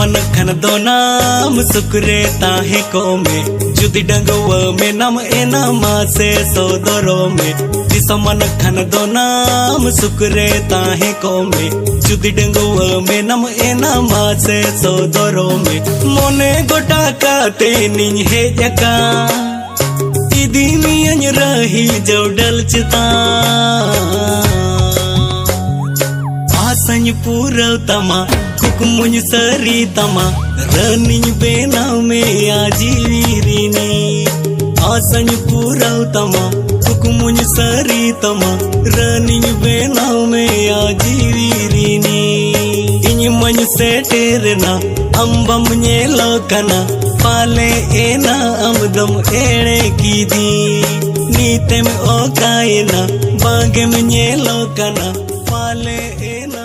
मन खन दो नाम सुकरे ताहे को में जुदी डंगवा में नम एना मासे सोदरो में मन खन दो नाम सुकरे ताहे को में जुदी डंगवा में नम एना मासे सोदरो में मोने गोटा का तेनी है जका इदी मियन रही जोडल चिता आसंग पूरव तमा कुकमुन सरी तमा रनिंग बेनाव में आजीवीरीनी आसंग पूरव तमा कुकमुन सरी तमा रनिंग बेनाव में आजीवीरीनी इन मन से टेरना अम्बम नेलो कना पाले एना अमदम एड़े की दी नीते में ओ कायना बागे में नेलो कना पाले एना